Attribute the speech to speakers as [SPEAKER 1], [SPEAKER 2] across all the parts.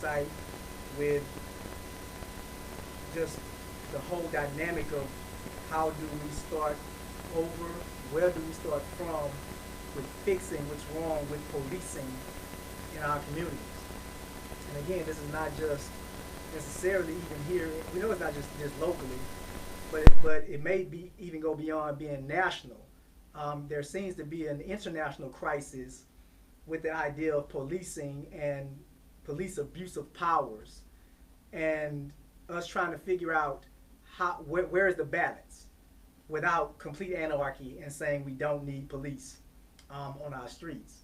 [SPEAKER 1] insight with just the whole dynamic of how do we start over, where do we start from with fixing what's wrong with policing in our communities. And again, this is not just necessarily even here. We know it's not just locally, but it may be even go beyond being national. There seems to be an international crisis with the idea of policing and police abuse of powers, and us trying to figure out where is the balance without complete anarchy and saying we don't need police on our streets.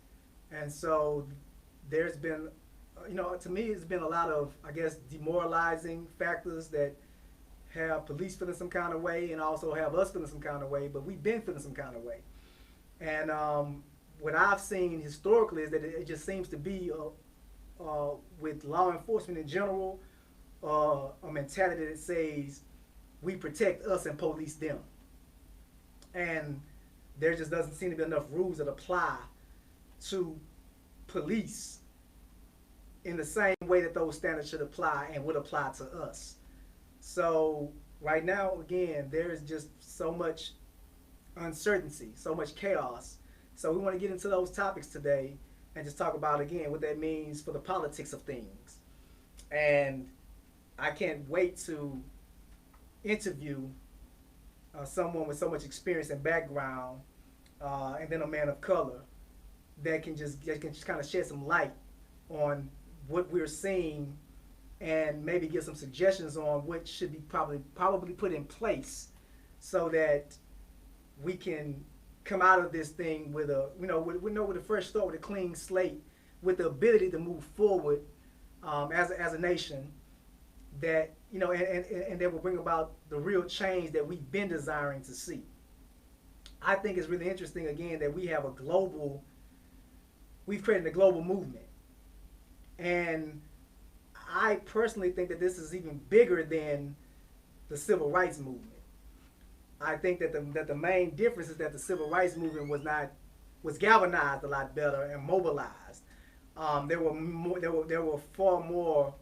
[SPEAKER 1] And so there's been, to me, it's been a lot of, I guess, demoralizing factors that have police feeling some kind of way and also have us feeling some kind of way, but we've been feeling some kind of way. And what I've seen historically is that it just seems to be, with law enforcement in general, a mentality that says we protect us and police them. And there just doesn't seem to be enough rules that apply to police in the same way that those standards should apply and would apply to us. So right now, again, there is just so much uncertainty, so much chaos. So we want to get into those topics today and just talk about, again, what that means for the politics of things. And I can't wait to interview someone with so much experience and background, and then a man of color that can just kind of shed some light on what we're seeing and maybe give some suggestions on what should be probably put in place so that we can come out of this thing with a with a fresh start, with a clean slate, with the ability to move forward as a nation that and that will bring about the real change that we've been desiring to see. I think it's really interesting again that we've created a global movement, and I personally think that this is even bigger than the civil rights movement. I think that the main difference is that the civil rights movement was galvanized a lot better and mobilized. There were far more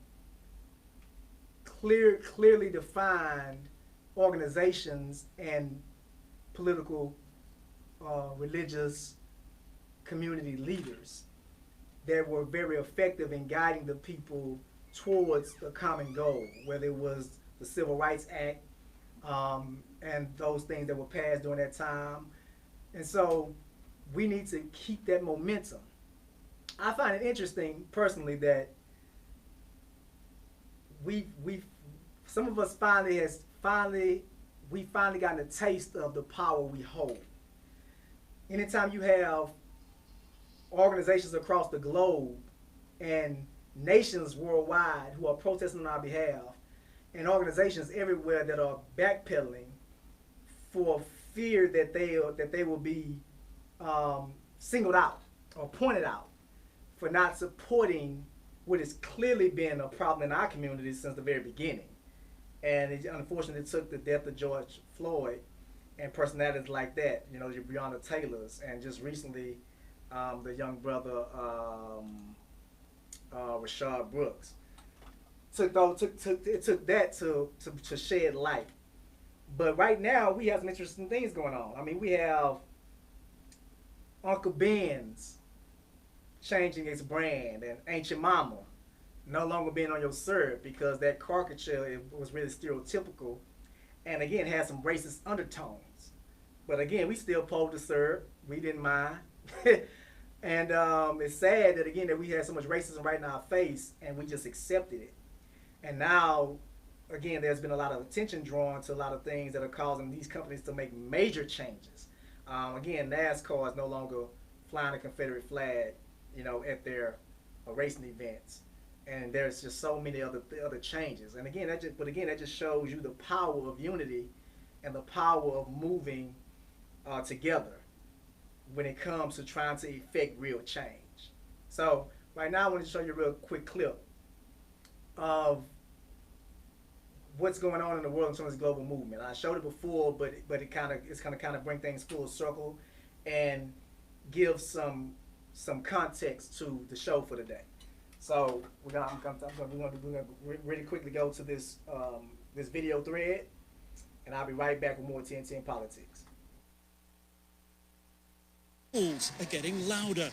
[SPEAKER 1] clearly defined organizations and political, religious community leaders that were very effective in guiding the people towards the common goal, whether it was the Civil Rights Act, and those things that were passed during that time. And so we need to keep that momentum. I find it interesting personally that we some of us we finally gotten a taste of the power we hold. Anytime you have organizations across the globe and nations worldwide who are protesting on our behalf, and organizations everywhere that are backpedaling for fear that they will be singled out or pointed out for not supporting what has clearly been a problem in our community since the very beginning. And it unfortunately took the death of George Floyd and personalities like that, your Breonna Taylors, and just recently the young brother Rashad Brooks. It took that to shed light. But right now we have some interesting things going on. I mean, we have Uncle Ben's changing its brand, and Ain't Your Mama no longer being on your syrup because that caricature was really stereotypical, and again had some racist undertones. But again, we still pulled the syrup. We didn't mind. And it's sad that again that we had so much racism right in our face, and we just accepted it. And now, again, there's been a lot of attention drawn to a lot of things that are causing these companies to make major changes. Again, NASCAR is no longer flying a Confederate flag, at their racing events, and there's just so many other changes. And again, that just shows you the power of unity and the power of moving together when it comes to trying to effect real change. So right now, I want to show you a real quick clip of what's going on in the world in terms of global movement. I showed it before, but it's kind of bring things full circle and give some context to the show for today. So we're gonna really quickly go to this this video thread, and I'll be right back with more TNTN politics.
[SPEAKER 2] Calls are getting louder.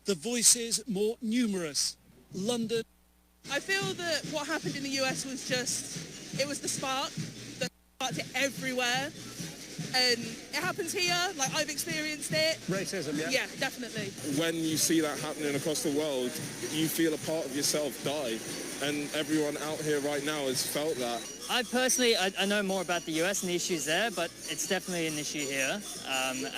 [SPEAKER 2] The voices more numerous. London.
[SPEAKER 3] I feel that what happened in the US was just, it was the spark that sparked it everywhere. And it happens here, like I've experienced it.
[SPEAKER 2] Racism, yeah?
[SPEAKER 3] Yeah, definitely.
[SPEAKER 4] When you see that happening across the world, you feel a part of yourself die. And everyone out here right now has felt that.
[SPEAKER 5] I personally, I know more about the US and the issues there, but it's definitely an issue here.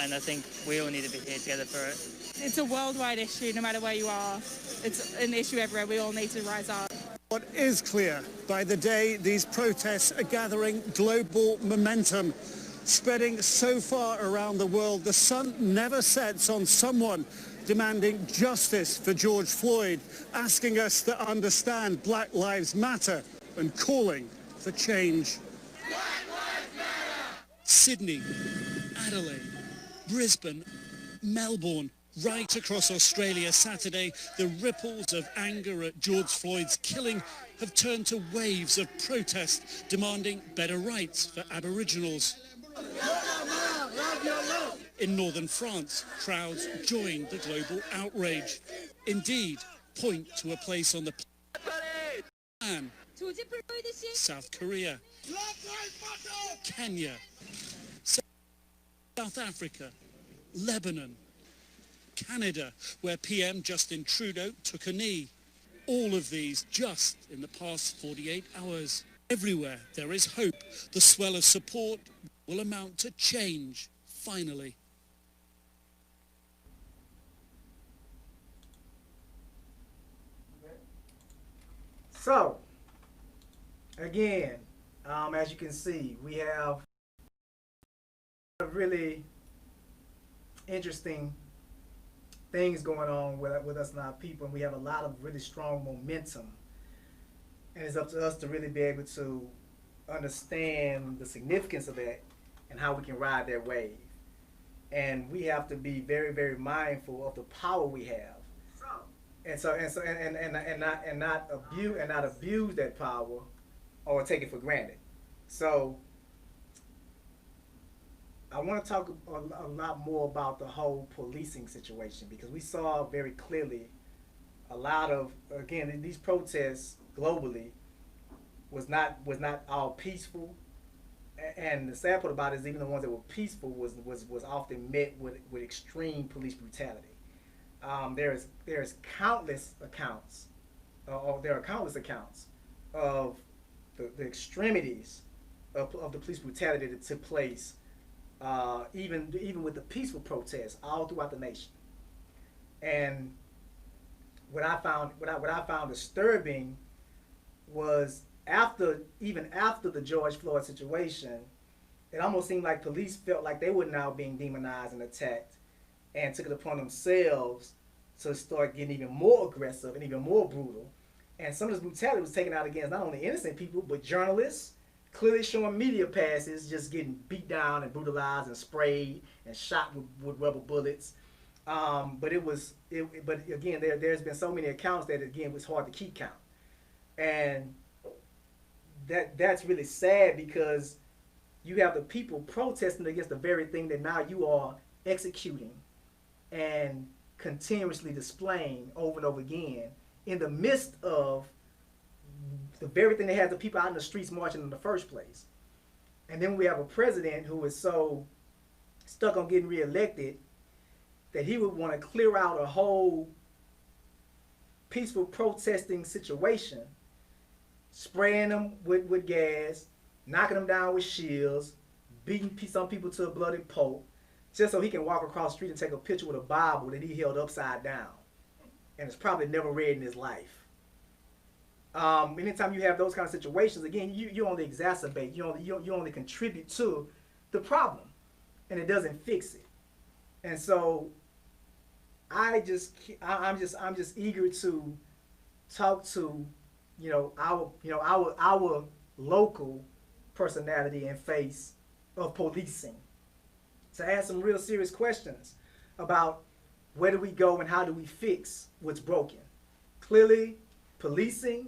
[SPEAKER 5] And I think we all need to be here together for it.
[SPEAKER 6] It's a worldwide issue, no matter where you are. It's an issue everywhere. We all need to rise up.
[SPEAKER 2] What is clear, by the day these protests are gathering global momentum, spreading so far around the world, the sun never sets on someone demanding justice for George Floyd, asking us to understand Black Lives Matter and calling for change. Black Lives Matter! Sydney, Adelaide, Brisbane, Melbourne, right across Australia Saturday, the ripples of anger at George Floyd's killing have turned to waves of protest demanding better rights for Aboriginals. In northern France, crowds joined the global outrage. Indeed, point to a place on the plan. South Korea, Kenya, South Africa, Lebanon, Canada, where PM Justin Trudeau took a knee. All of these just in the past 48 hours. Everywhere there is hope. The swell of support will amount to change, finally.
[SPEAKER 1] So, again, as you can see, we have really interesting things going on with us and our people, and we have a lot of really strong momentum. And it's up to us to really be able to understand the significance of that and how we can ride that wave. And we have to be very, very mindful of the power we have. And not abuse that power or take it for granted. So I want to talk a lot more about the whole policing situation, because we saw very clearly a lot of, again, these protests globally was not all peaceful, and the sad part about it is even the ones that were peaceful was often met with extreme police brutality. There's countless accounts, there are countless accounts of the extremities of the police brutality that took place, even with the peaceful protests all throughout the nation. And what I found disturbing was even after the George Floyd situation, it almost seemed like police felt like they were now being demonized and attacked, and took it upon themselves to start getting even more aggressive and even more brutal. And some of this brutality was taken out against not only innocent people, but journalists, clearly showing media passes, just getting beat down and brutalized and sprayed and shot with rubber bullets. But again, there's been so many accounts that, again, it was hard to keep count. And that's really sad, because you have the people protesting against the very thing that now you are executing and continuously displaying over and over again, in the midst of the very thing that had the people out in the streets marching in the first place. And then we have a president who is so stuck on getting reelected that he would want to clear out a whole peaceful protesting situation, spraying them with gas, knocking them down with shields, beating some people to a bloody pulp, just so he can walk across the street and take a picture with a Bible that he held upside down and has probably never read in his life. Anytime you have those kind of situations, again, you only exacerbate, you only contribute to the problem, and it doesn't fix it. And so I'm just eager to talk to our local personality and face of policing, to ask some real serious questions about where do we go and how do we fix what's broken. Clearly, policing,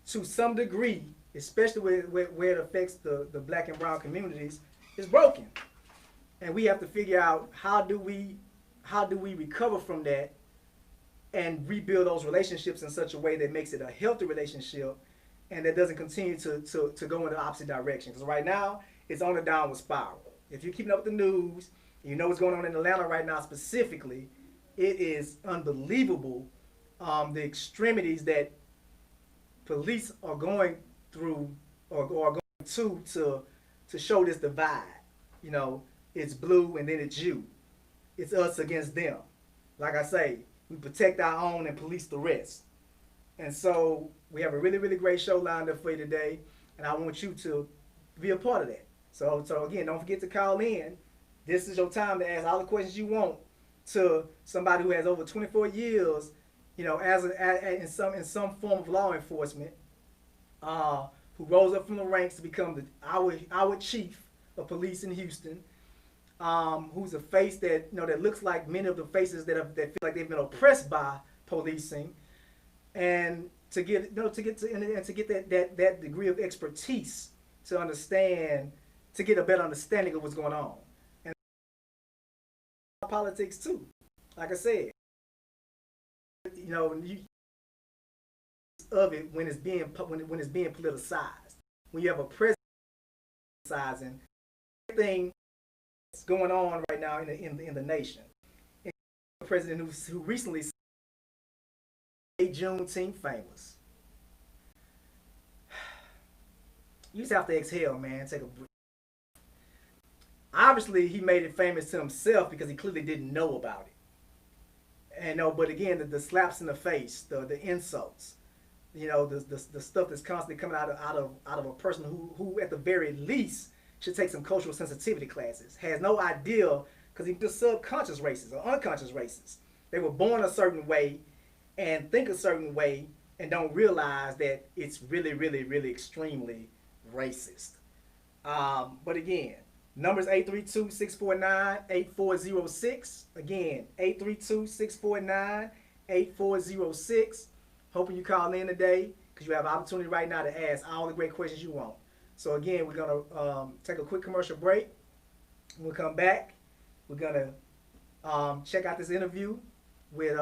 [SPEAKER 1] to some degree, especially where it affects the black and brown communities, is broken. And we have to figure out how do we recover from that and rebuild those relationships in such a way that makes it a healthy relationship and that doesn't continue to go in the opposite direction. Because right now, it's on a downward spiral. If you're keeping up with the news, you know what's going on in Atlanta right now specifically, it is unbelievable, the extremities that police are going through or are going to show this divide. You know, it's blue and then it's you. It's us against them. Like I say, we protect our own and police the rest. And so we have a really, really great show lined up for you today, and I want you to be a part of that. So again, don't forget to call in. This is your time to ask all the questions you want to somebody who has over 24 years, you know, in some form of law enforcement, who rose up from the ranks to become our chief of police in Houston, who's a face that, you know, that looks like many of the faces that feel like they've been oppressed by policing, and to get that degree of expertise to understand, to get a better understanding of what's going on. And politics too. Like I said, you know, of it when it's being politicized. When you have a president politicizing everything that's going on right now in the nation. And a president who recently made Juneteenth famous. You just have to exhale, man. Take a breath. Obviously, he made it famous to himself because he clearly didn't know about it. And no, but again, the slaps in the face, the insults, you know, the stuff that's constantly coming out of a person who at the very least should take some cultural sensitivity classes, has no idea, because he's just subconscious racist or unconscious racist. They were born a certain way and think a certain way and don't realize that it's really, really, really extremely racist. But again, numbers 832-649-8406. Again, 832-649-8406. Hoping you call in today because you have an opportunity right now to ask all the great questions you want. So again, we're going to take a quick commercial break. When we come back, we're going to check out this interview with,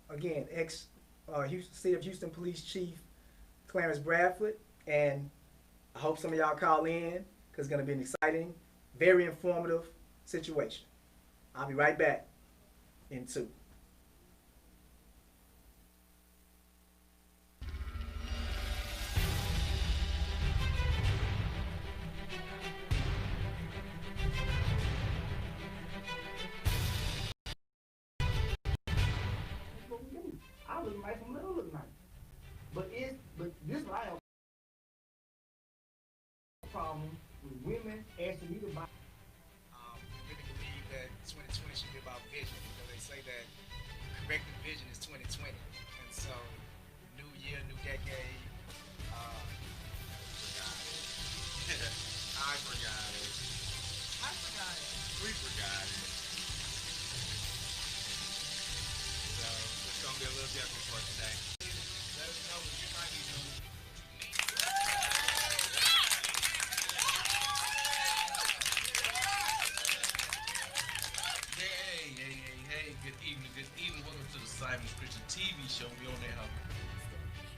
[SPEAKER 1] again, City of Houston Police Chief Clarence Bradford. And I hope some of y'all call in because it's going to be an exciting, very informative situation. I'll be right back in 2. I look nice, I'm gonna look nice. But this is what I have a problem with women asking me to buy.
[SPEAKER 7] I really believe that 2020 should be about vision, because they say that corrective vision is 2020. And so, new year, new decade. I forgot it. We forgot it. So, it's going to be a little different for today. Let us know what you might be doing. Hey, good evening. Welcome to the Simon's Christian TV show. We on there,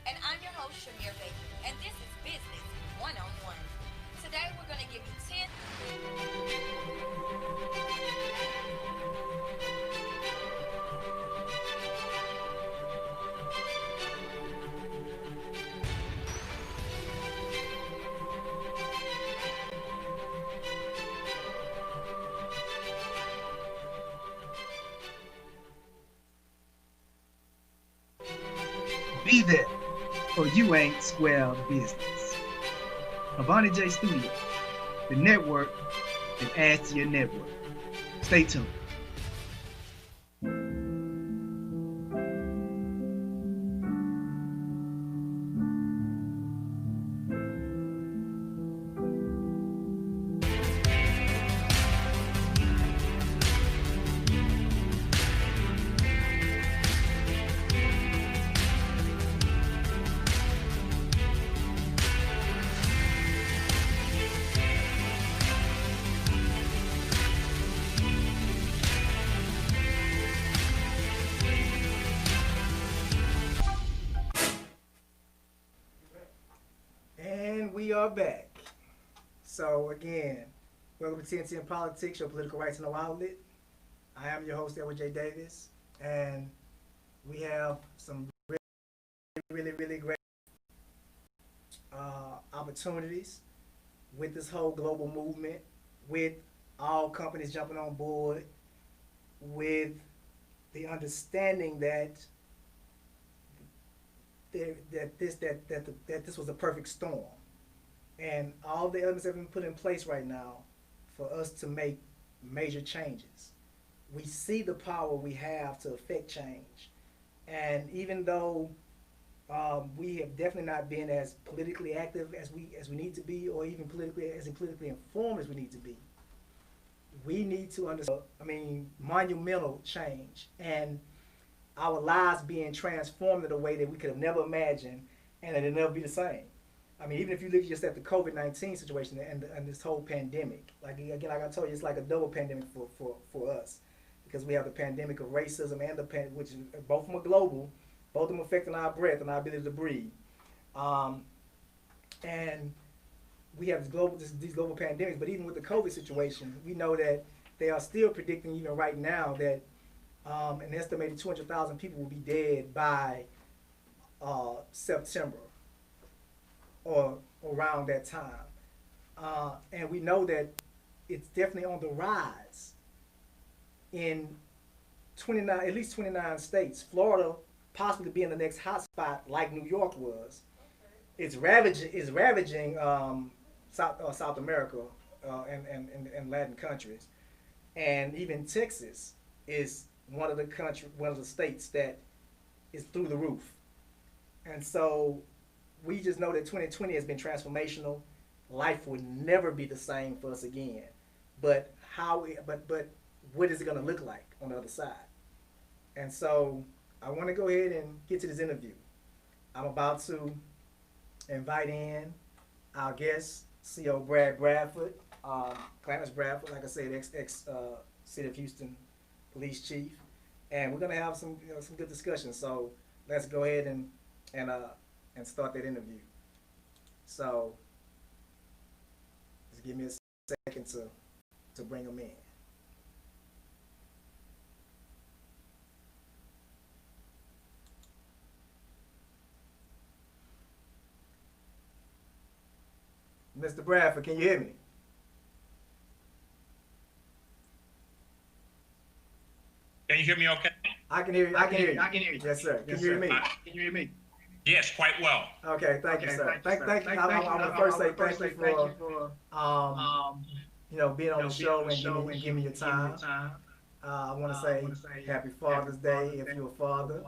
[SPEAKER 8] And I'm your host, Shamir Baker, and this is Business One-on-One. Today, we're going to give you 10...
[SPEAKER 1] Be there, or you ain't square business. Avani J Studio, the network that adds to your network. Stay tuned. are back. So again, welcome to TNTN Politics, your political rights and no outlet. I am your host, Edward J. Davis, and we have some really great opportunities with this whole global movement, with all companies jumping on board, with the understanding that this was a perfect storm, and all the elements have been put in place right now for us to make major changes. We see the power we have to affect change, and even though we have definitely not been as politically active as we need to be, or even politically informed as we need to be, we need to understand. Monumental change, and our lives being transformed in a way that we could have never imagined, and it'll never be the same. Even if you look just at the COVID-19 situation and this whole pandemic, like I told you, it's like a double pandemic for us, because we have the pandemic of racism and which is both of them are global, both of them affecting our breath and our ability to breathe, and we have these global pandemics. But even with the COVID situation, we know that they are still predicting, even right now, that an estimated 200,000 people will be dead by September or around that time. And we know that it's definitely on the rise in at least 29 states. Florida possibly being the next hotspot like New York was. It's ravaging South America and Latin countries. And even Texas is one of the states that is through the roof. And so we just know that 2020 has been transformational. Life will never be the same for us again. But what is it going to look like on the other side? And so I want to go ahead and get to this interview. I'm about to invite in our guest, CO Brad Bradford, Clarence Bradford, like I said, ex City of Houston police chief, and we're gonna have some good discussion. So let's go ahead and start that interview. So just give me a second to bring them in. Mr. Bradford, can you hear me?
[SPEAKER 9] Can you hear me okay?
[SPEAKER 1] I can hear you. I can hear you. Yes, sir. Can you hear me?
[SPEAKER 9] Can you hear me? Yes, quite well.
[SPEAKER 1] Okay, thank you, sir. Thank you. I want to first say thank you for being on the show and giving me your time. I want to say Happy Father's Day if you're a father,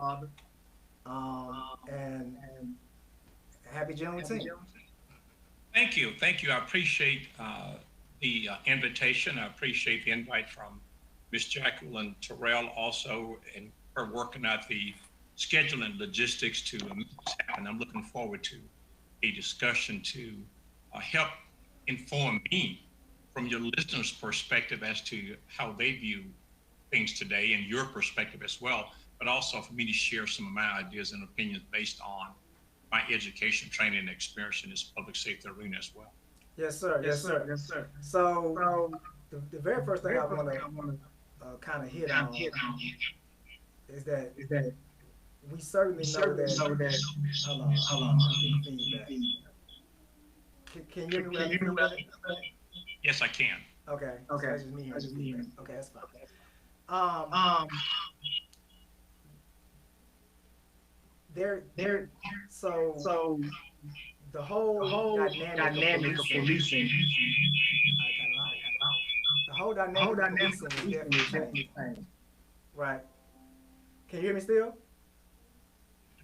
[SPEAKER 1] and Happy Juneteenth.
[SPEAKER 9] Thank you. I appreciate the invitation. I appreciate the invite from Ms. Jacqueline Terrell also, and her working out the scheduling logistics to make this happen. I'm looking forward to a discussion to help inform me from your listeners' perspective as to how they view things today, and your perspective as well, but also for me to share some of my ideas and opinions based on my education, training, and experience in this public safety arena as well.
[SPEAKER 1] Yes, sir. Yes, sir. So the very first thing I want to kind of hit on is that we certainly know that. Hold on. I'm getting feedback. Can you hear me?
[SPEAKER 9] Yes, I can.
[SPEAKER 1] Okay. So that's just me. Okay, that's fine. So the whole dynamic of policing. The whole dynamic of policing is definitely changed. Right. Can you hear me still?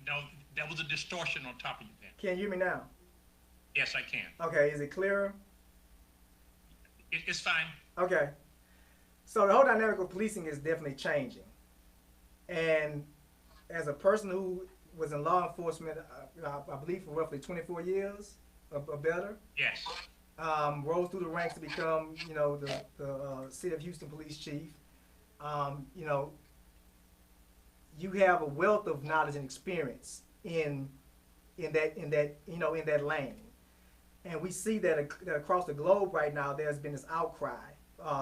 [SPEAKER 9] No, that was a distortion on top of you then.
[SPEAKER 1] Can you hear me now?
[SPEAKER 9] Yes, I can.
[SPEAKER 1] Okay, is it clearer?
[SPEAKER 9] It's fine.
[SPEAKER 1] Okay. So the whole dynamic of policing is definitely changing. And as a person who was in law enforcement, I believe for roughly 24 years or better.
[SPEAKER 9] Yes.
[SPEAKER 1] Rose through the ranks to become, the City of Houston police chief. You have a wealth of knowledge and experience in that lane. And we see that across the globe right now, there's been this outcry,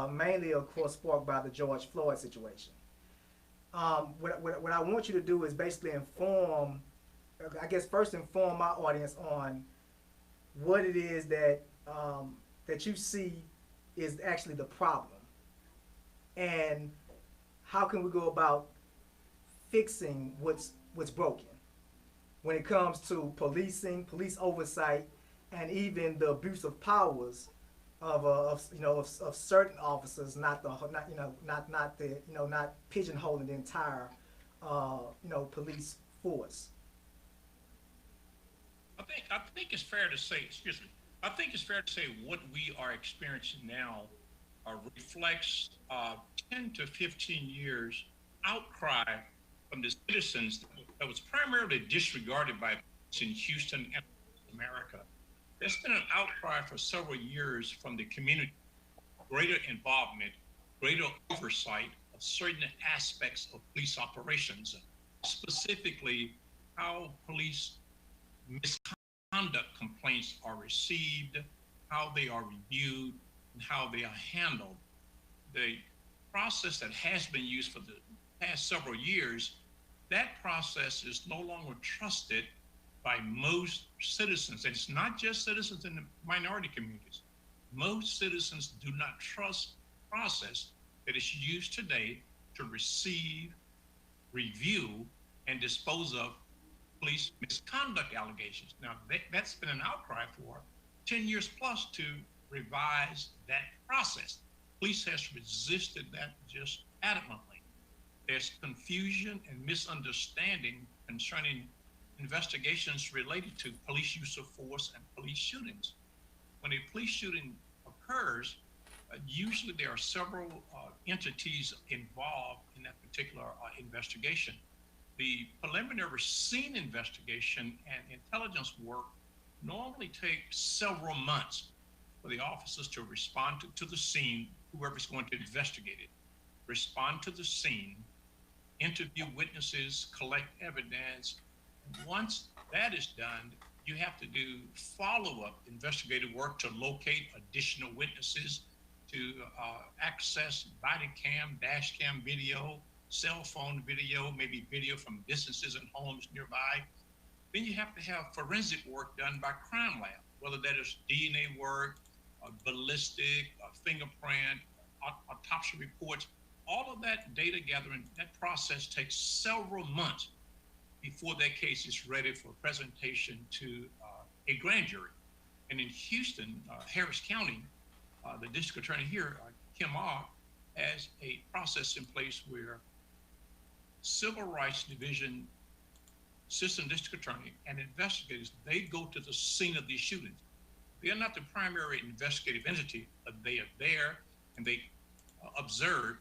[SPEAKER 1] mainly, of course, sparked by the George Floyd situation. What I want you to do is basically inform, I guess first inform my audience on what it is that that you see is actually the problem, and how can we go about fixing what's broken when it comes to policing, police oversight, and even the abuse of powers of certain officers, not pigeonholing the entire police force.
[SPEAKER 9] I think it's fair to say, excuse me, I think it's fair to say what we are experiencing now reflects 10 to 15 years outcry from the citizens that was primarily disregarded by in Houston and America. There's been an outcry for several years from the community, greater involvement, greater oversight of certain aspects of police operations, specifically how police misconduct complaints are received, how they are reviewed, and how they are handled. The process that has been used for the past several years, that process is no longer trusted by most citizens. And it's not just citizens in the minority communities. Most citizens do not trust the process that is used today to receive, review, and dispose of police misconduct allegations. Now, that's been an outcry for 10 years plus to revise that process. Police has resisted that just adamantly. There's confusion and misunderstanding concerning investigations related to police use of force and police shootings. When a police shooting occurs, usually there are several entities involved in that particular investigation. The preliminary scene investigation and intelligence work normally take several months for the officers to respond to the scene, whoever's going to investigate it, respond to the scene, interview witnesses, collect evidence. Once that is done, you have to do follow-up investigative work to locate additional witnesses, to access body cam, dash cam video, cell phone video, maybe video from businesses and homes nearby. Then you have to have forensic work done by crime lab, whether that is DNA work, ballistic, fingerprint, autopsy reports. All of that data gathering, that process takes several months before that case is ready for presentation to a grand jury. And in Houston, Harris County, the district attorney here, Kim Ah, has a process in place where Civil Rights Division assistant district attorney and investigators, they go to the scene of these shootings. They are not the primary investigative entity, but they are there and they observe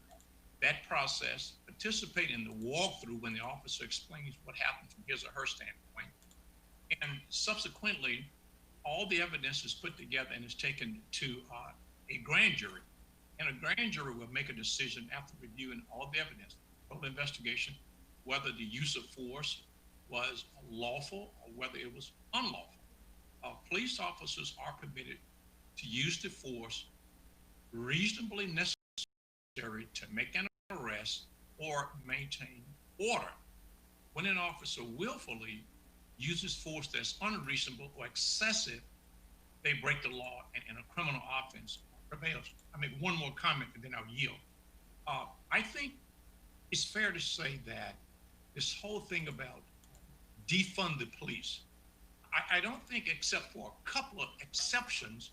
[SPEAKER 9] that process, participate in the walkthrough when the officer explains what happened from his or her standpoint. And subsequently, all the evidence is put together and is taken to a grand jury. And a grand jury will make a decision after reviewing all the evidence, total investigation, whether the use of force was lawful or whether it was unlawful. Police officers are permitted to use the force reasonably necessary to make an arrest or maintain order. When an officer willfully uses force that's unreasonable or excessive, they break the law and a criminal offense prevails. I make one more comment and then I'll yield. I think it's fair to say that this whole thing about defund the police, I don't think, except for a couple of exceptions,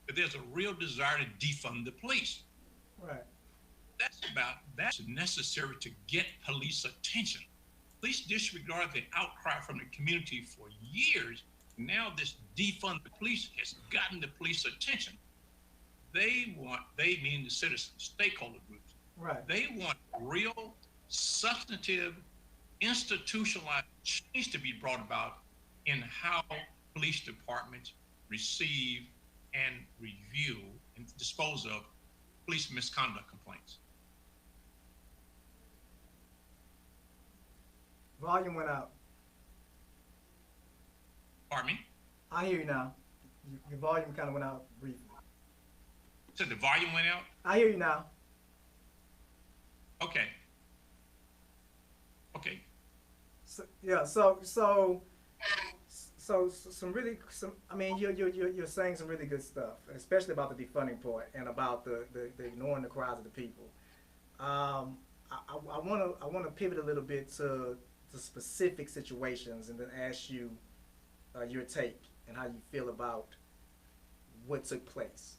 [SPEAKER 9] that there's a real desire to defund the police.
[SPEAKER 1] Right.
[SPEAKER 9] That's necessary to get police attention. Police disregard the outcry from the community for years. Now this defund the police has gotten the police attention. They mean the citizens, stakeholder groups.
[SPEAKER 1] Right.
[SPEAKER 9] They want real, substantive, institutionalized change to be brought about in how police departments receive and review and dispose of police misconduct complaints.
[SPEAKER 1] Volume went out.
[SPEAKER 9] Pardon me?
[SPEAKER 1] I hear you now. Your volume kind of went out briefly.
[SPEAKER 9] So the volume went out?
[SPEAKER 1] I hear you now.
[SPEAKER 9] Okay. Okay.
[SPEAKER 1] So, yeah. Some. I mean, you're saying some really good stuff, especially about the defunding part and about the ignoring the cries of the people. I wanna pivot a little bit to specific situations and then ask you your take and how you feel about what took place.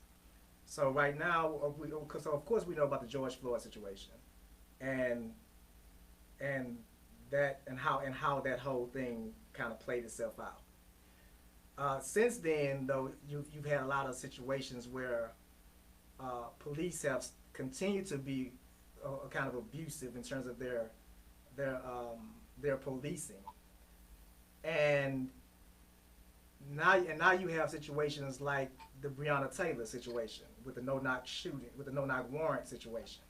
[SPEAKER 1] So right now, so of course we know about the George Floyd situation, and how that whole thing kind of played itself out. Since then, though, you've had a lot of situations where police have continued to be kind of abusive in terms of their policing, and now you have situations like the Breonna Taylor situation with the no-knock shooting, with the no-knock warrant situation.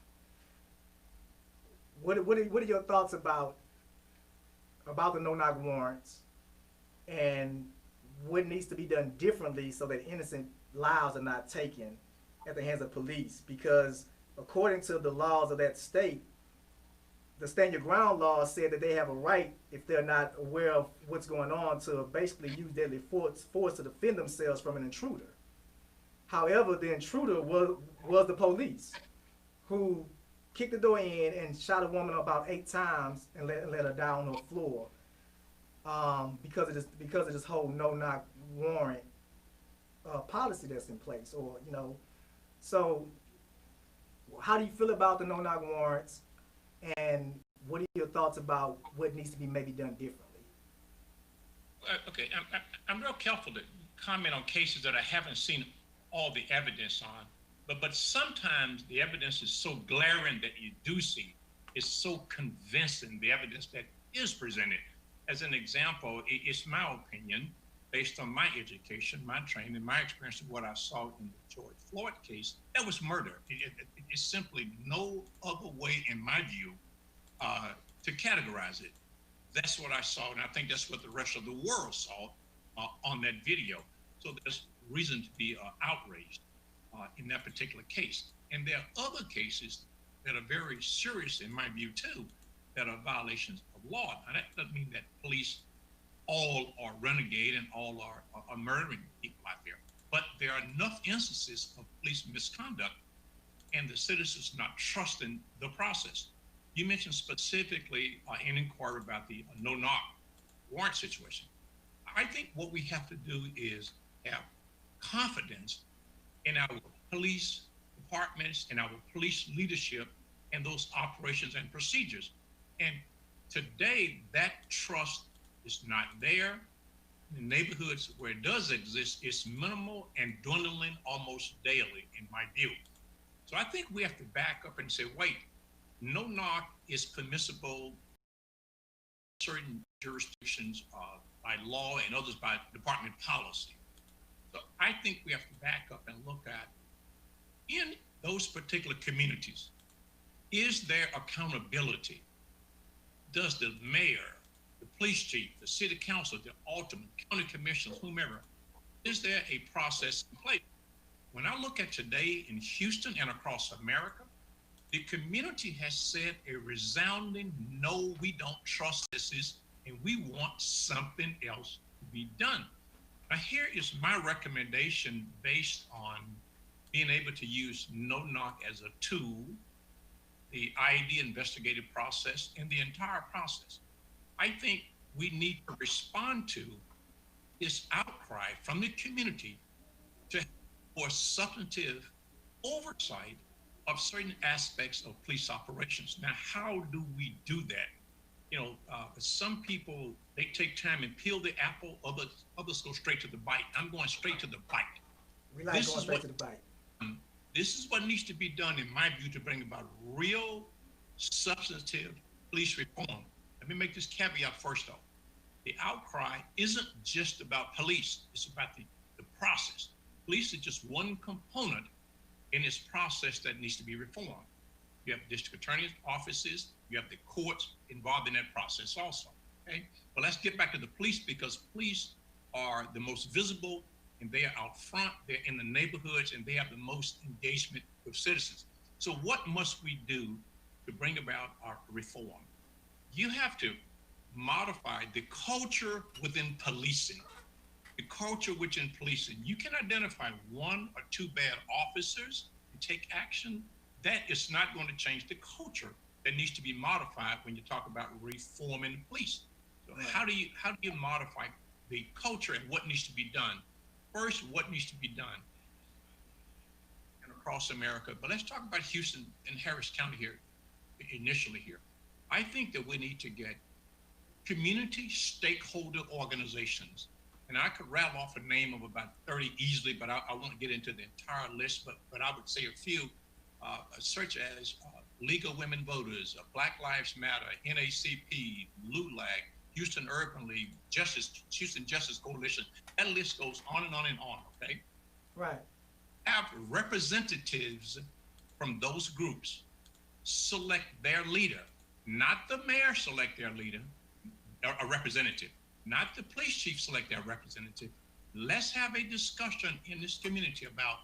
[SPEAKER 1] What are your thoughts about the no-knock warrants and what needs to be done differently so that innocent lives are not taken at the hands of police? Because according to the laws of that state, the stand your ground law said that they have a right, if they're not aware of what's going on, to basically use deadly force to defend themselves from an intruder. However, the intruder was the police, who kicked the door in and shot a woman about 8 times and let her die on the floor, because of this whole no-knock warrant policy that's in place. Or so how do you feel about the no-knock warrants? And what are your thoughts about what needs to be maybe done differently?
[SPEAKER 9] Okay, I'm real careful to comment on cases that I haven't seen all the evidence on, but sometimes the evidence is so glaring that you do see, it's so convincing, the evidence that is presented. As an example, it's my opinion, based on my education, my training, my experience of what I saw in the George Floyd case, that was murder. It's simply no other way, in my view, to categorize it. That's what I saw, and I think that's what the rest of the world saw on that video. So there's reason to be outraged in that particular case. And there are other cases that are very serious, in my view, too, that are violations of law. Now, that doesn't mean that police all are renegade and all are murdering people out there. But there are enough instances of police misconduct and the citizens not trusting the process. You mentioned specifically an inquiry about the no-knock warrant situation. I think what we have to do is have confidence in our police departments and our police leadership and those operations and procedures. And today, that trust is not there. In the neighborhoods where it does exist, it's minimal and dwindling almost daily, in my view. So I think we have to back up and say, wait, no knock is permissible in certain jurisdictions by law and others by department policy. So I think we have to back up and look at, in those particular communities, is there accountability? Does the mayor, the police chief, the city council, the alderman, county commissioners, whomever, is there a process in place? When I look at today in Houston and across America, the community has said a resounding no, we don't trust this, and we want something else to be done. Now here is my recommendation based on being able to use no-knock as a tool, the IED investigative process, and the entire process. I think we need to respond to this outcry from the community to have more substantive oversight of certain aspects of police operations. Now, how do we do that? Some people, they take time and peel the apple, others go straight to the bite. I'm going straight to the bite.
[SPEAKER 1] We like going straight to the bite.
[SPEAKER 9] This is what needs to be done, in my view, to bring about real substantive police reform. Let me make this caveat first, though. The outcry isn't just about police. It's about the process. Police is just one component in this process that needs to be reformed. You have district attorney's offices, you have the courts involved in that process also, okay? But let's get back to the police, because police are the most visible and they are out front, they're in the neighborhoods, and they have the most engagement with citizens. So what must we do to bring about our reform? You have to modify the culture within policing. The culture within policing. You can identify one or two bad officers and take action. That is not going to change the culture that needs to be modified when you talk about reforming the police. So how do you modify the culture and what needs to be done? First, what needs to be done and across America. But let's talk about Houston and Harris County here, initially here. I think that we need to get community stakeholder organizations. And I could rattle off a name of about 30 easily, but I won't get into the entire list, but I would say a few, such as League of Women Voters, Black Lives Matter, NACP, LULAC, Houston Urban League, Houston Justice Coalition. That list goes on and on and on, okay?
[SPEAKER 1] Right.
[SPEAKER 9] Have representatives from those groups select their leader, not the mayor select their leader, a representative, not the police chief select their representative. Let's have a discussion in this community about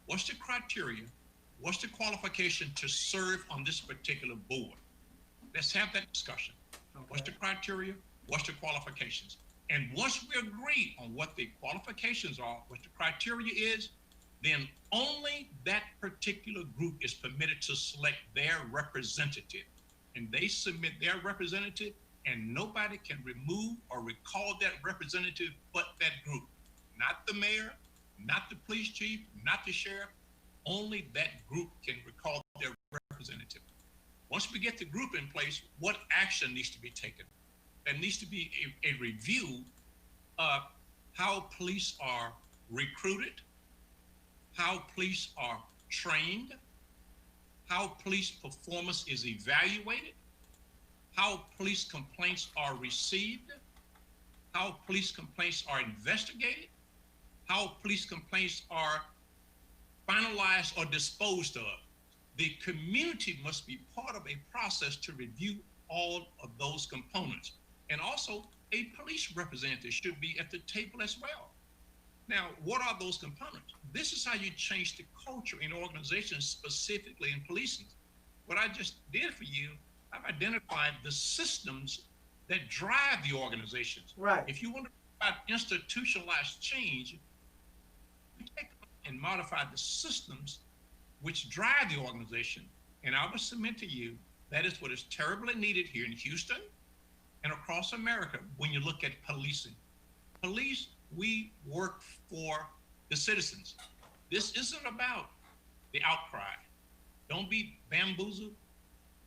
[SPEAKER 9] what's the criteria, what's the qualification to serve on this particular board. Let's have that discussion. Okay. What's the criteria, what's the qualifications? And once we agree on what the qualifications are, what the criteria is, then only that particular group is permitted to select their representative. And they submit their representative, and nobody can remove or recall that representative but that group. Not the mayor, not the police chief, not the sheriff, only that group can recall their representative. Once we get the group in place, what action needs to be taken? There needs to be a review of how police are recruited, how police are trained, how police performance is evaluated, how police complaints are received, how police complaints are investigated, how police complaints are finalized or disposed of. The community must be part of a process to review all of those components. And also, a police representative should be at the table as well. Now, what are those components? This is how you change the culture in organizations, specifically in policing. What I just did for you, I've identified the systems that drive the organizations.
[SPEAKER 1] Right.
[SPEAKER 9] If you want to talk about institutionalized change, you take and modify the systems which drive the organization. And I will submit to you, that is what is terribly needed here in Houston and across America when you look at policing. Police, we work for the citizens. This isn't about the outcry. Don't be bamboozled,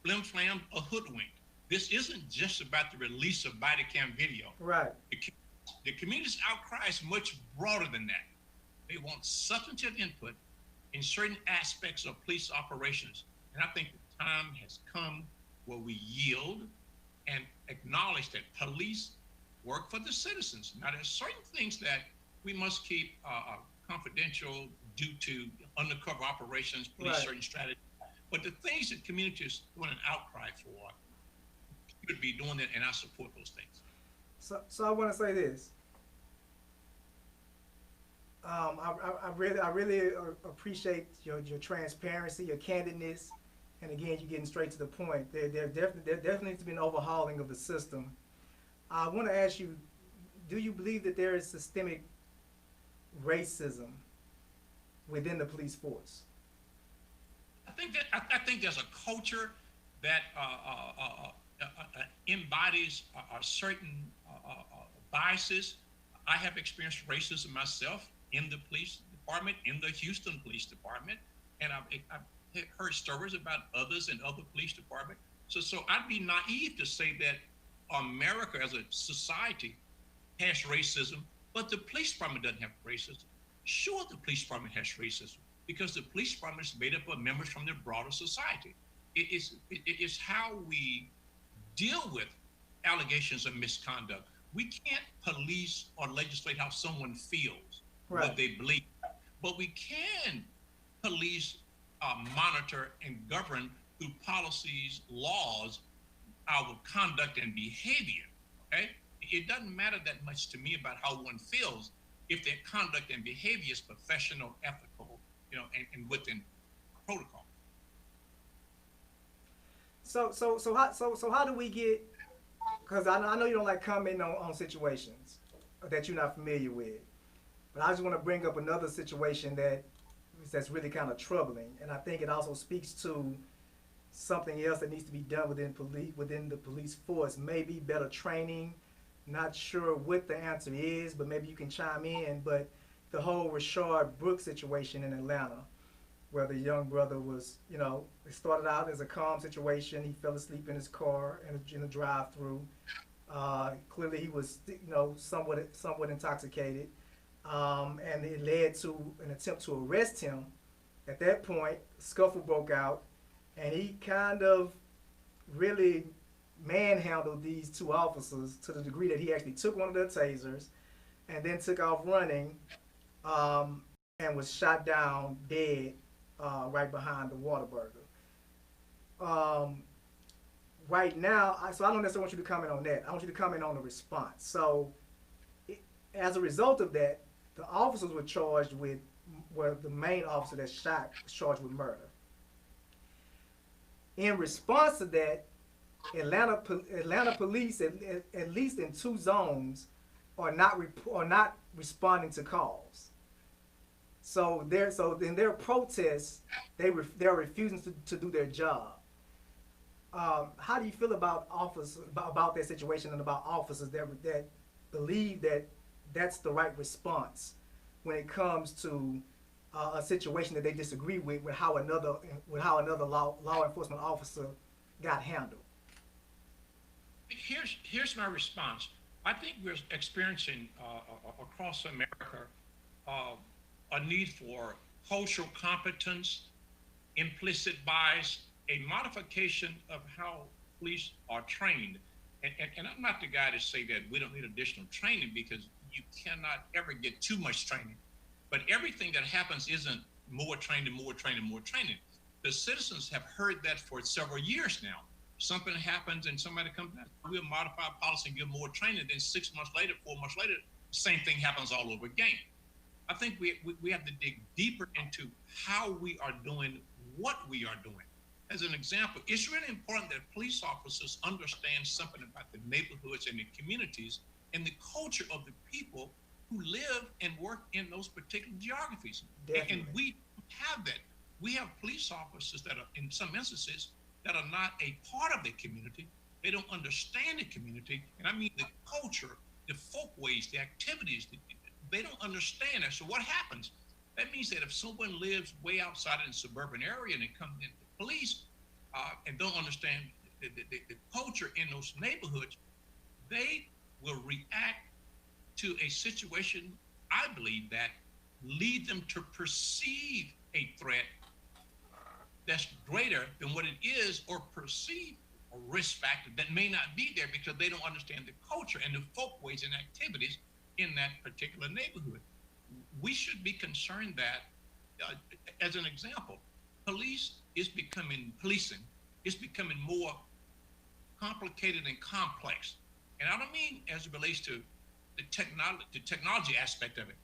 [SPEAKER 9] flim flam, or hoodwinked. This isn't just about the release of body cam video.
[SPEAKER 1] Right.
[SPEAKER 9] The community's outcry is much broader than that. They want substantive input in certain aspects of police operations. And I think the time has come where we yield and acknowledge that police work for the citizens. Now, there's certain things that we must keep confidential due to undercover operations, police
[SPEAKER 1] Right.
[SPEAKER 9] certain strategies. But the things that communities doing an outcry for, should be doing it, and I support those things.
[SPEAKER 1] So I want to say this. I really appreciate your transparency, your candidness, and again, you're getting straight to the point. There definitely needs to be an overhauling of the system. I want to ask you, do you believe that there is systemic racism within the police force?
[SPEAKER 9] I think there's a culture that embodies certain biases. I have experienced racism myself in the police department, in the Houston Police Department, and I've heard stories about others in other police departments. So I'd be naive to say that America as a society has racism, but the police department doesn't have racism. Sure, the police department has racism because the police department is made up of members from the broader society. It is how we deal with allegations of misconduct. We can't police or legislate how someone feels,
[SPEAKER 1] Right.
[SPEAKER 9] what they believe, but we can police, monitor, and govern through policies, laws, our conduct and behavior, okay? It doesn't matter that much to me about how one feels. if their conduct and behavior is professional, ethical, and within protocol.
[SPEAKER 1] So how do we get? Because I know you don't like commenting on situations that you're not familiar with, but I just want to bring up another situation that's really kind of troubling, and I think it also speaks to something else that needs to be done within the police force. Maybe better training. Not sure what the answer is, but maybe you can chime in. But the whole Rashard Brooks situation in Atlanta, where the young brother was, it started out as a calm situation. He fell asleep in his car in a drive-through. Clearly, he was, somewhat intoxicated, and it led to an attempt to arrest him. At that point, scuffle broke out, and he kind of really manhandled these two officers to the degree that he actually took one of their tasers and then took off running, and was shot down dead right behind the Whataburger. Right now, so I don't necessarily want you to comment on that. I want you to comment on the response. So as a result of that, the officers were charged with, the main officer that shot was charged with murder. In response to that, Atlanta police, at least in 2 zones, are not responding to calls. So in their protests, they're refusing to do their job. How do you feel about that situation, and about officers that believe that that's the right response when it comes to a situation that they disagree with how another law enforcement officer got handled?
[SPEAKER 9] Here's my response. I think we're experiencing across America a need for cultural competence, implicit bias, a modification of how police are trained. And I'm not the guy to say that we don't need additional training, because you cannot ever get too much training. But everything that happens isn't more training, more training, more training. The citizens have heard that for several years now. Something happens and somebody comes back, we'll modify policy and give more training. Then 6 months later, 4 months later, the same thing happens all over again. I think we have to dig deeper into how we are doing what we are doing. As an example, it's really important that police officers understand something about the neighborhoods and the communities and the culture of the people who live and work in those particular geographies. Definitely. And we have that. We have police officers that are, in some instances, that are not a part of the community. They don't understand the community. And I mean the culture, the folkways, the activities, they don't understand it. So what happens? That means that if someone lives way outside in a suburban area and they come into the police and don't understand the culture in those neighborhoods, they will react to a situation, I believe, that lead them to perceive a threat that's greater than what it is, or perceive a risk factor that may not be there, because they don't understand the culture and the folkways and activities in that particular neighborhood. We should be concerned that, as an example, policing is becoming more complicated and complex. And I don't mean as it relates to the technology aspect of it.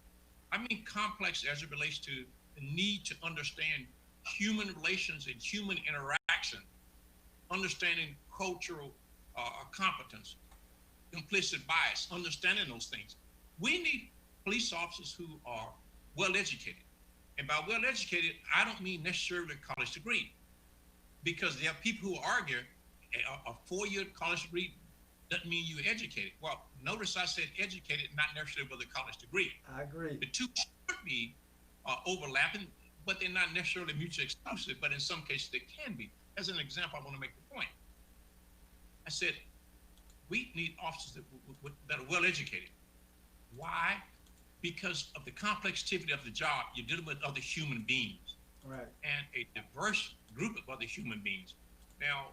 [SPEAKER 9] I mean complex as it relates to the need to understand human relations and human interaction, understanding cultural competence, implicit bias, understanding those things. We need police officers who are well-educated. And by well-educated, I don't mean necessarily a college degree, because there are people who argue a 4-year college degree doesn't mean you're educated. Well, notice I said educated, not necessarily with a college degree.
[SPEAKER 1] I agree.
[SPEAKER 9] The two should be overlapping, but they're not necessarily mutually exclusive, but in some cases they can be. As an example, I want to make the point. I said, we need officers that are well-educated. Why? Because of the complexity of the job. You're dealing with other human beings.
[SPEAKER 1] Right.
[SPEAKER 9] And a diverse group of other human beings. Now,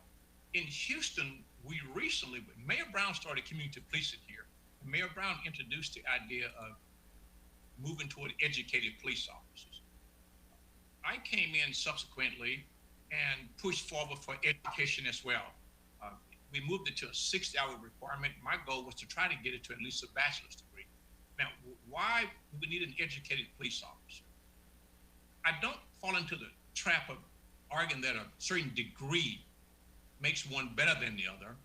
[SPEAKER 9] in Houston, we recently, Mayor Brown started community policing here. Mayor Brown introduced the idea of moving toward educated police officers. I came in subsequently and pushed forward for education as well. We moved it to a 6-hour requirement. My goal was to try to get it to at least a bachelor's degree. Now, why do we need an educated police officer? I don't fall into the trap of arguing that a certain degree makes one better than the other.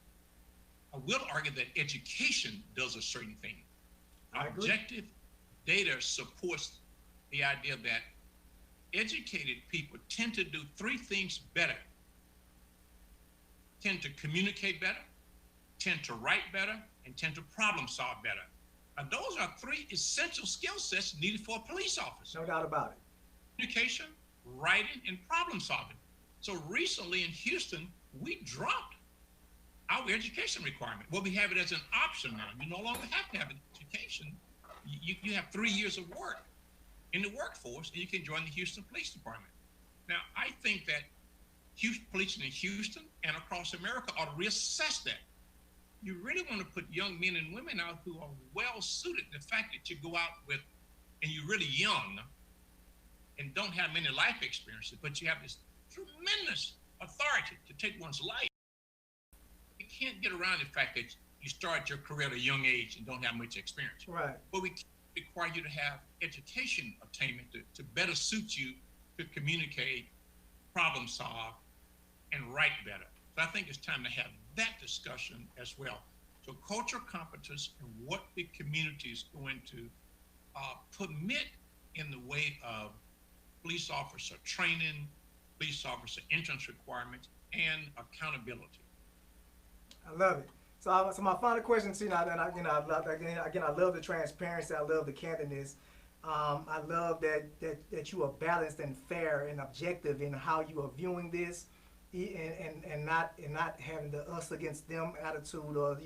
[SPEAKER 9] I will argue that education does a certain thing. Objective data supports the idea that educated people tend to do three things better: tend to communicate better, tend to write better, and tend to problem solve better. Now, those are three essential skill sets needed for a police officer.
[SPEAKER 1] No doubt about it.
[SPEAKER 9] Communication, writing, and problem solving. So recently in Houston, we dropped our education requirement. Well, we have it as an option now. You no longer have to have an education. You have 3 years of work in the workforce, and you can join the Houston Police Department. Now, I think that policing in Houston and across America ought to reassess that. You really want to put young men and women out who are well suited. The fact that you go out with, and you're really young and don't have many life experiences, but you have this tremendous authority to take one's life. You can't get around the fact that you start your career at a young age and don't have much experience.
[SPEAKER 1] Right.
[SPEAKER 9] But we require you to have education attainment to better suit you to communicate, problem solve, and write better. So I think it's time to have that discussion as well. So cultural competence and what the community is going to permit in the way of police officer training, police officer entrance requirements, and accountability.
[SPEAKER 1] I love it. So my final question, I love the transparency. I love the candidness. I love that you are balanced and fair and objective in how you are viewing this, and not having the us against them attitude, or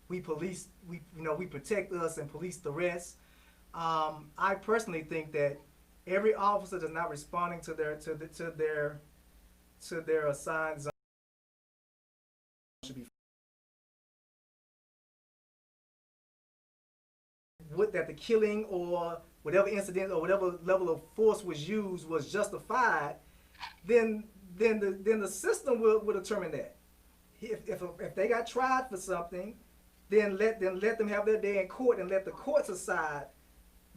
[SPEAKER 1] we protect us and police the rest. I personally think that every officer that's not responding to their assigned zone should be that the killing or whatever incident or whatever level of force was used was justified, then the system will determine that. If they got tried for something, then let them have their day in court and let the courts decide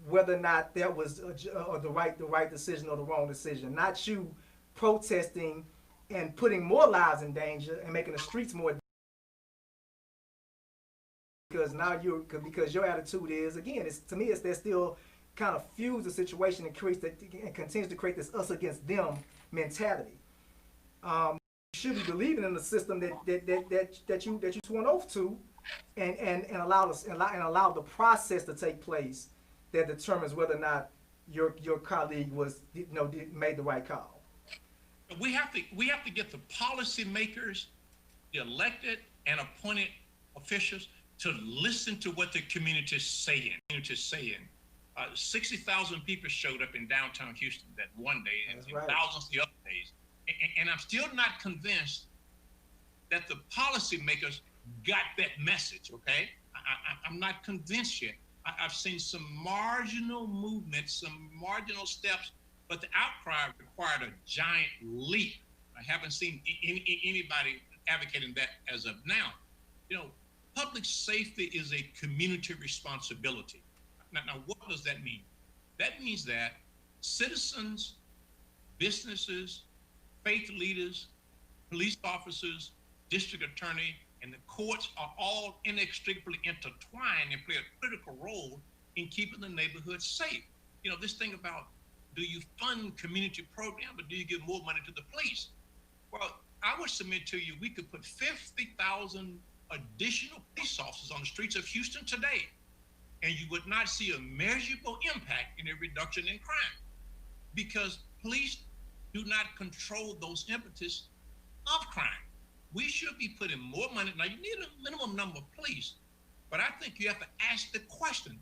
[SPEAKER 1] whether or not that was the right decision or the wrong decision. Not you protesting and putting more lives in danger and making the streets more. Because now because your attitude is, again, to me that still kind of fuels the situation and continues to create this us against them mentality. You should be believing in the system that you swore an oath to, and allow the process to take place that determines whether or not your colleague made the right call.
[SPEAKER 9] We have to get the policymakers, the elected and appointed officials, to listen to what the community is saying. 60,000 people showed up in downtown Houston that one day, and thousands the other days. And I'm still not convinced that the policymakers got that message, okay? I'm not convinced yet. I've seen some marginal movements, some marginal steps, but the outcry required a giant leap. I haven't seen anybody advocating that as of now. Public safety is a community responsibility. Now, what does that mean? That means that citizens, businesses, faith leaders, police officers, district attorney, and the courts are all inextricably intertwined and play a critical role in keeping the neighborhood safe. This thing about, do you fund community programs, or do you give more money to the police? Well, I would submit to you, we could put 50,000 additional police officers on the streets of Houston today, and you would not see a measurable impact in a reduction in crime, because police do not control those impetus of crime. We should be putting more money. Now, you need a minimum number of police, but I think you have to ask the question,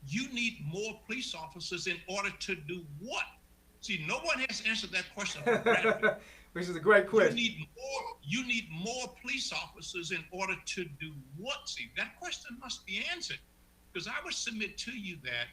[SPEAKER 9] you need more police officers in order to do what? See, no one has answered that question.
[SPEAKER 1] Which is a great question.
[SPEAKER 9] You need more police officers in order to do what? See, that question must be answered, because I would submit to you that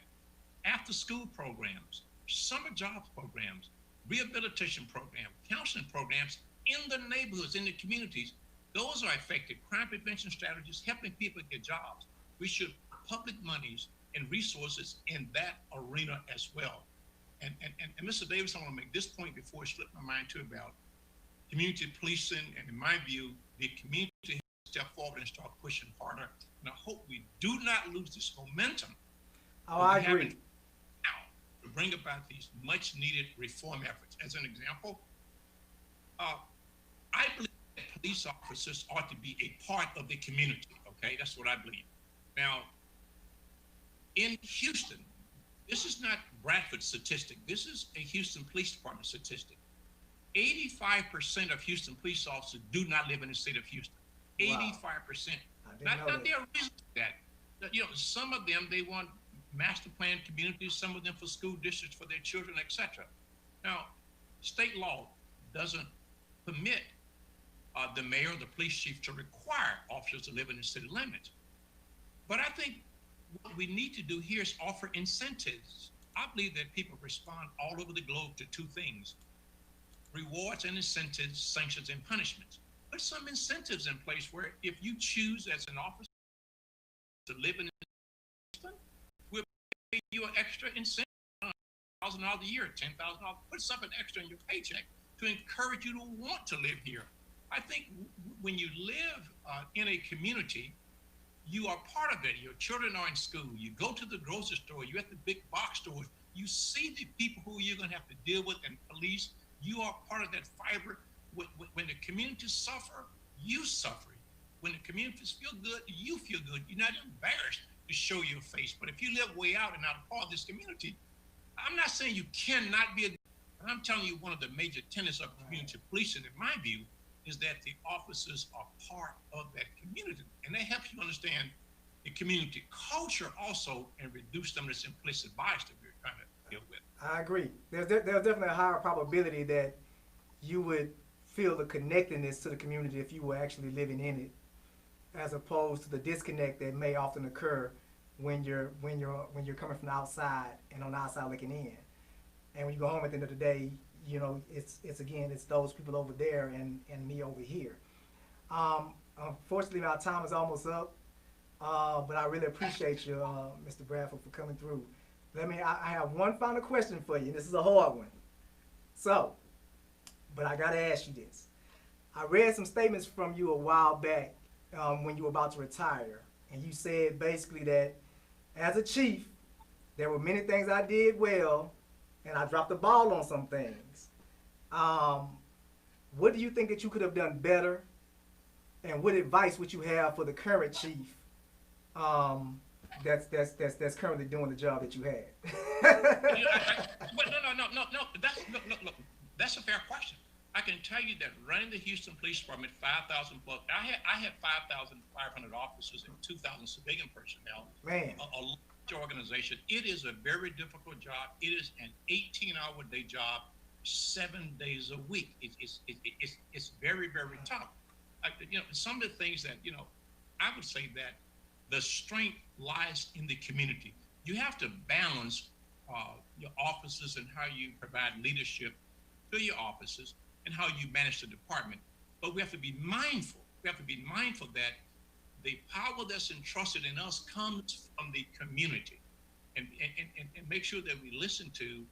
[SPEAKER 9] after school programs, summer jobs programs, rehabilitation programs, counseling programs in the neighborhoods, in the communities, those are effective crime prevention strategies, helping people get jobs. We should put public monies and resources in that arena as well. And Mr. Davis, I want to make this point before it slipped my mind too about community policing. And in my view, the community has to step forward and start pushing harder. And I hope we do not lose this momentum.
[SPEAKER 1] Oh, I agree.
[SPEAKER 9] Now to bring about these much needed reform efforts. As an example, I believe that police officers ought to be a part of the community. Okay, that's what I believe. Now, in Houston, this is not Bradford's statistic. This is a Houston Police Department statistic. 85% of Houston police officers do not live in the state of Houston. 85%. Now, there are reasons for that. You know, some of them, they want master plan communities, some of them for school districts for their children, etc. Now, state law doesn't permit the mayor or the police chief to require officers to live in the city limits. But I think what we need to do here is offer incentives. I believe that people respond all over the globe to two things: rewards and incentives, sanctions and punishments. Put some incentives in place where if you choose as an officer to live in Houston, we'll pay you an extra incentive, $1,000 a year, $10,000. Put something extra in your paycheck to encourage you to want to live here. I think when you live in a community, you are part of it. Your children are in school. You go to the grocery store. You're at the big box stores. You see the people who you're going to have to deal with and police. You are part of that fiber. When the communities suffer, you suffer. When the communities feel good, you feel good. You're not embarrassed to show your face. But if you live way out and not a part of this community, I'm not saying you cannot be I'm telling you, one of the major tenets of community policing, in my view, is that the officers are part of that community. And that helps you understand the community culture also and reduce some of this implicit bias that we're trying to deal with.
[SPEAKER 1] I agree. There's definitely a higher probability that you would feel the connectedness to the community if you were actually living in it, as opposed to the disconnect that may often occur when you're coming from the outside and on the outside looking in. And when you go home at the end of the day, you know, it's those people over there and me over here. Unfortunately, our time is almost up, but I really appreciate you, Mr. Bradford, for coming through. I have one final question for you. This is a hard one. So, but I gotta ask you this. I read some statements from you a while back when you were about to retire, and you said basically that as a chief, there were many things I did well, and I dropped the ball on some things. What do you think that you could have done better, and what advice would you have for the current chief that's currently doing the job that you had?
[SPEAKER 9] Look, that's a fair question. I can tell you that running the Houston Police Department, 5,000 plus, I had 5,500 officers and 2,000 civilian personnel.
[SPEAKER 1] Man.
[SPEAKER 9] A large organization. It is a very difficult job. It is an 18-hour day job, 7 days a week. It's very, very tough. Some of the things that, I would say that the strength lies in the community. You have to balance your officers and how you provide leadership to your officers and how you manage the department. But we have to be mindful. We have to be mindful that the power that's entrusted in us comes from the community, and make sure that we listen to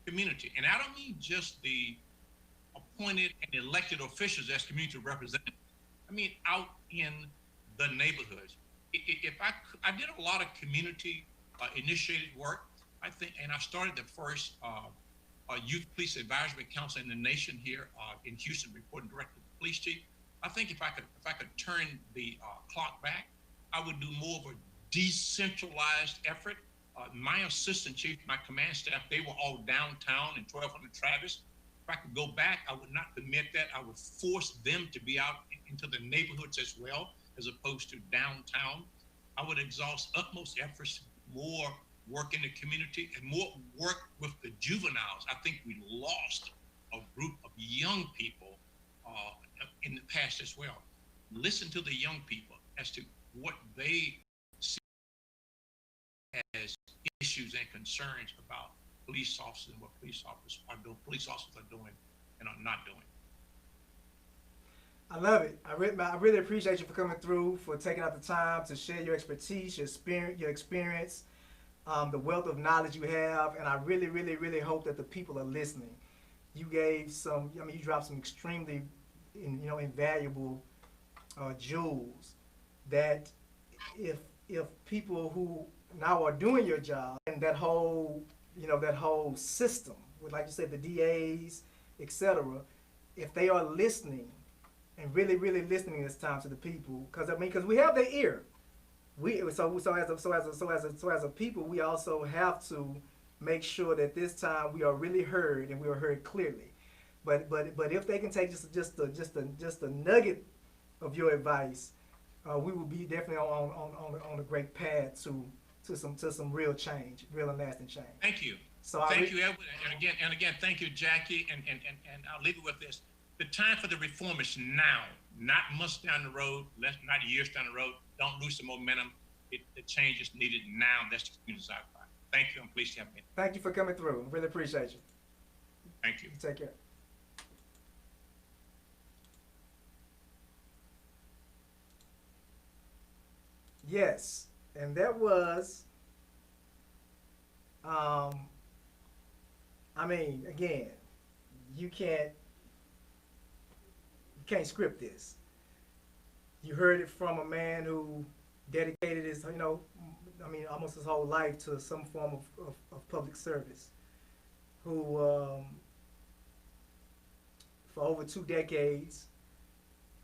[SPEAKER 9] community. And I don't mean just the appointed and elected officials as community representatives. I mean out in the neighborhoods. I did a lot of community initiated work, I think, and I started the first Youth Police Advisory Council in the nation here in Houston, reporting directly to the police chief. I think if I could turn the clock back, I would do more of a decentralized effort. My assistant chief, my command staff, they were all downtown in 1200 Travis. If I could go back, I would not permit that. I would force them to be out into the neighborhoods as well, as opposed to downtown. I would exhaust utmost efforts, more work in the community and more work with the juveniles. I think we lost a group of young people in the past as well. Listen to the young people as to what they see as issues and concerns about police officers and what police officers are doing and are not doing.
[SPEAKER 1] I love it. I really appreciate you for coming through, for taking out the time to share your expertise, your experience, the wealth of knowledge you have, and I really, really, really hope that the people are listening. You gave some, I mean, you dropped some extremely, invaluable jewels that if people who now are doing your job and that whole system, with, like you said, the DAs, etc., if they are listening and really, really listening this time to the people, because we have their ear. As a people, we also have to make sure that this time we are really heard and we are heard clearly. But if they can take just a nugget of your advice, we will be definitely on a great path to some real change, real and lasting change.
[SPEAKER 9] Thank you. Thank you, Edward, and again, thank you, Jackie, and I'll leave it with this. The time for the reform is now, not months down the road, not years down the road. Don't lose the momentum. The change is needed now. That's the community's outcry. Thank you, and please help me.
[SPEAKER 1] Thank you for coming through. Really appreciate you.
[SPEAKER 9] Thank you.
[SPEAKER 1] Take care. Yes, and that was, again, you can't script this. You heard it from a man who dedicated his, almost his whole life to some form of public service, who, for over 2 decades,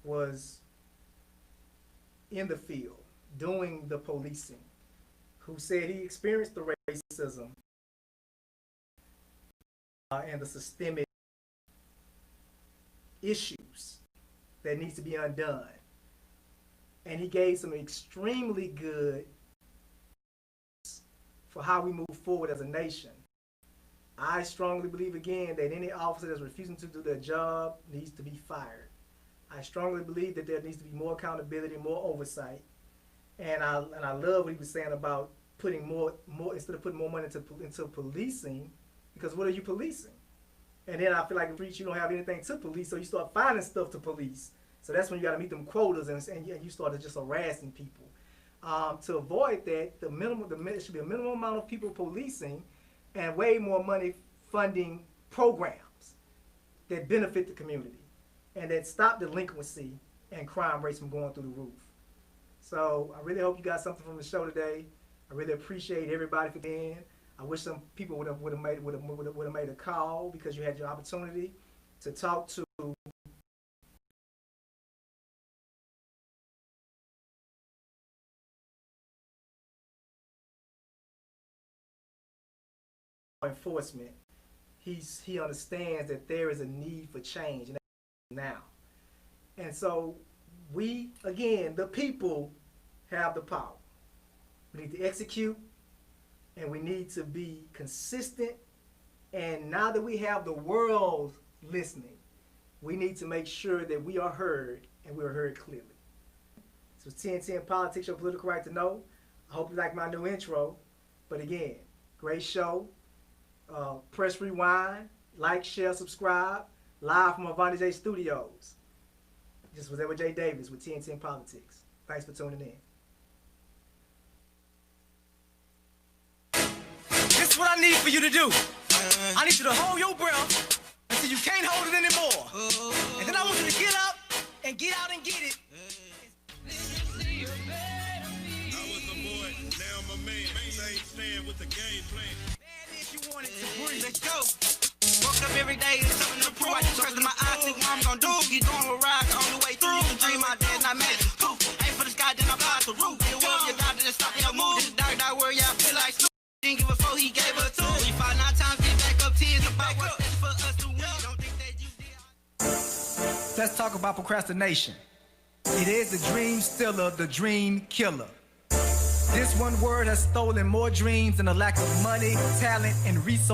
[SPEAKER 1] was in the field, doing the policing, who said he experienced the racism and the systemic issues that needs to be undone. And he gave some extremely good for how we move forward as a nation. I strongly believe, again, that any officer that's refusing to do their job needs to be fired. I strongly believe that there needs to be more accountability, more oversight. And I love what he was saying about putting more instead of putting more money into policing, because what are you policing? And then I feel like you don't have anything to police, so you start finding stuff to police. So that's when you got to meet them quotas and you start just harassing people. To avoid that, there should be a minimum amount of people policing and way more money funding programs that benefit the community and that stop delinquency and crime rates from going through the roof. So I really hope you got something from the show today. I really appreciate everybody for being. I wish some people would have made a call, because you had your opportunity to talk to enforcement. He understands that there is a need for change now. And so we, again, the people, have the power. We need to execute, and we need to be consistent. And now that we have the world listening, we need to make sure that we are heard, and we are heard clearly. So TNTN Politics, your political right to know. I hope you like my new intro. But again, great show. Press rewind, like, share, subscribe. Live from Avante J Studios. This was Edward J. Davis with TNTN Politics. Thanks for tuning in.
[SPEAKER 10] This is what I need for you to do. I need you to hold your breath until you can't hold it anymore. And then I want you to get up and get out and get it.
[SPEAKER 11] I was a boy, now I'm a man. Same stand with the game plan.
[SPEAKER 10] Bad if you want it to breathe. Let's go. Woke up every day, there's something to prove. I just trust in my eyes, think what I'm gonna do. Keep going with ride all the way through. You can dream my day and I made it. Poof, aim for the sky, then I fly the roof. It was your doctor that stopped your move. This dark where y'all feel like Snoop. Didn't give a fuck, he gave her 2. We fought 9 times, get back up 10. About what's best for us to win. Don't think that you did. Let's talk about procrastination. It is the dream stiller, the dream killer. This one word has stolen more dreams than a lack of money, talent, and resources.